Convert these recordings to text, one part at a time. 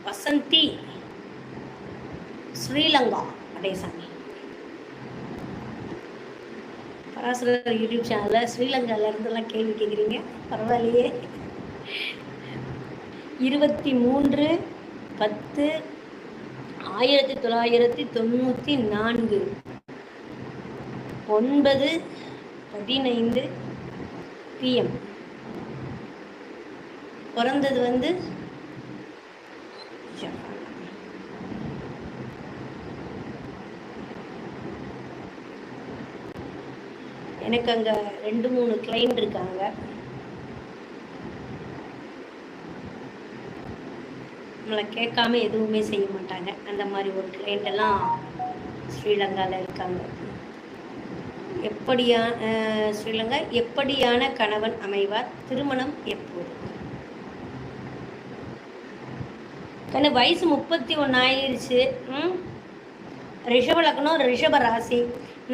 வசந்தி ஸ்ரீலங்கா அடேசாமி பராசரர் யூடியூப் சேனலில் ஸ்ரீலங்கால இருந்தெல்லாம் கேள்வி கேட்குறீங்க, பரவாயில்லையே. 23/10/1994 9:15 PM பிறந்தது வந்து எனக்கு அங்கே 2-3 கிளைண்ட் இருக்காங்க. நம்மளை கேட்காம எதுவுமே செய்ய மாட்டாங்க. அந்த மாதிரி ஒரு கிளைண்ட் எல்லாம் ஸ்ரீலங்காவில் இருக்காங்க. ஸ்ரீலங்கா எப்படியான கணவன் அமைவார்? திருமணம் எப்போது? கண்ணு வயசு 31 ஆயிடுச்சு. ரிஷப லக்னம், ரிஷப ராசி.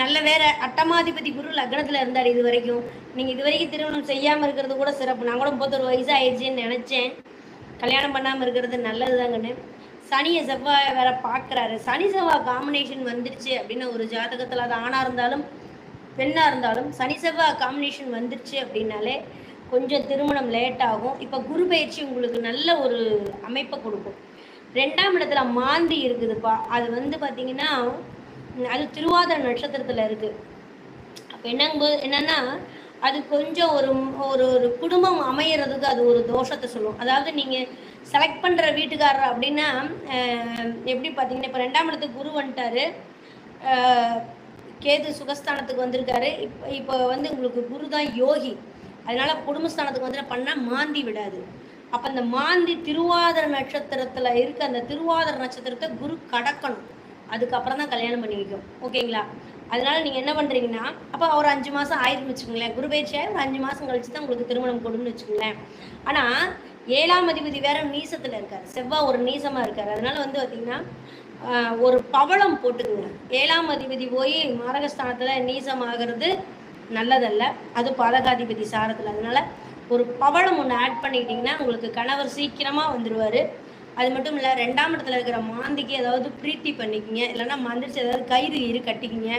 நல்ல வேற அட்டமாதிபதி குரு லக்னத்தில் இருந்தார் இது வரைக்கும். நீங்கள் இது வரைக்கும் திருமணம் செய்யாமல் இருக்கிறது கூட சிறப்பு. நான் கூட 31 வயசு ஆயிடுச்சுன்னு நினச்சேன். கல்யாணம் பண்ணாமல் இருக்கிறது நல்லது தாங்கன்னு. சனியை செவ்வாய் வேற பார்க்குறாரு. சனி செவ்வாய் காம்பினேஷன் வந்துருச்சு அப்படின்னு ஒரு ஜாதகத்தில், அது ஆணாக இருந்தாலும் பெண்ணாக இருந்தாலும் சனி செவ்வாய் காம்பினேஷன் வந்துருச்சு அப்படின்னாலே கொஞ்சம் திருமணம் லேட் ஆகும். இப்போ குரு பயிற்சி உங்களுக்கு நல்ல ஒரு அமைப்பை கொடுக்கும். 2ஆம் இடத்துல மாந்தி இருக்குதுப்பா. அது வந்து பார்த்தீங்கன்னா அது திருவாதிரை நட்சத்திரத்தில் இருக்குது. அப்போ என்னன்னா அது கொஞ்சம் ஒரு ஒரு குடும்பம் அமையறதுக்கு அது ஒரு தோஷத்தை சொல்லும். அதாவது நீங்கள் செலக்ட் பண்ணுற வீட்டுக்காரர் அப்படின்னா எப்படி பார்த்தீங்கன்னா, இப்போ 2ஆம் இடத்துக்கு குரு வந்துட்டாரு, கேது சுகஸ்தானத்துக்கு வந்திருக்காரு. இப்போ வந்து உங்களுக்கு குரு தான் யோகி. அதனால குடும்பஸ்தானத்துக்கு வந்து பண்ணால் மாந்தி விடாது. அப்போ அந்த மாந்தி திருவாதிரை நட்சத்திரத்தில் இருக்க அந்த திருவாதிரை நட்சத்திரத்தை குரு கடக்கணும். அதுக்கப்புறம் தான் கல்யாணம் பண்ணி வைக்கும். ஓகேங்களா? அதனால நீங்கள் என்ன பண்ணுறீங்கன்னா, அப்போ ஒரு 5 மாதம் ஆயிடுன்னு வச்சுக்கோங்களேன். குரு பயிற்சியாக ஒரு 5 மாதம் கழிச்சு தான் உங்களுக்கு திருமணம் கொடுன்னு வச்சுக்கோங்களேன். ஆனால் 7ஆம் அதிபதி வேற நீசத்தில் இருக்கார். செவ்வாய் ஒரு நீசமாக இருக்கார். அதனால வந்து பார்த்தீங்கன்னா ஒரு பவளம் போட்டுக்குங்க. 7ஆம் அதிபதி போய் மாரகஸ்தானத்தில் நீசமாகிறது நல்லதல்ல. அது பாதகாதிபதி சாரத்தில். அதனால ஒரு பவளம் ஒன்று ஆட் பண்ணிக்கிட்டிங்கன்னா உங்களுக்கு கணவர் சீக்கிரமாக வந்துடுவார். அது மட்டும் இல்லை, 2ஆம் இடத்துல இருக்கிற மாந்திக்கு ஏதாவது பிரீத்தி பண்ணிக்கிங்க. இல்லைன்னா மந்திரிச்சு ஏதாவது கயிறு கட்டிக்கிங்க.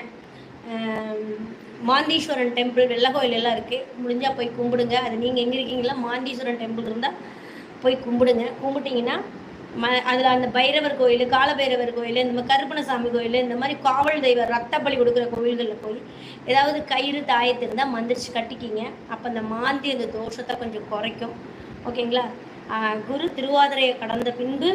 மாந்தீஸ்வரன் டெம்பிள் வெள்ளை கோயில் எல்லாம் இருக்குது, முடிஞ்சால் போய் கும்பிடுங்க. அது நீங்கள் எங்கே இருக்கீங்களா, மாந்தீஸ்வரன் டெம்பிள் இருந்தால் போய் கும்பிடுங்க. கும்பிட்டிங்கன்னா அதில் அந்த பைரவர் கோயில், காலபைரவர் கோயில், இந்த மாதிரி கருப்பணசாமி கோயில், இந்த மாதிரி காவல் தெய்வ ரத்தப்பலி கொடுக்குற கோயில்களில் போய் ஏதாவது கயிறு தாயத்து இருந்தால் மந்திரிச்சு கட்டிக்கிங்க. அப்போ அந்த மாந்தி அந்த தோஷத்தை கொஞ்சம் குறைக்கும். ஓகேங்களா? குரு திருவாதிரையை கடந்த பின்பு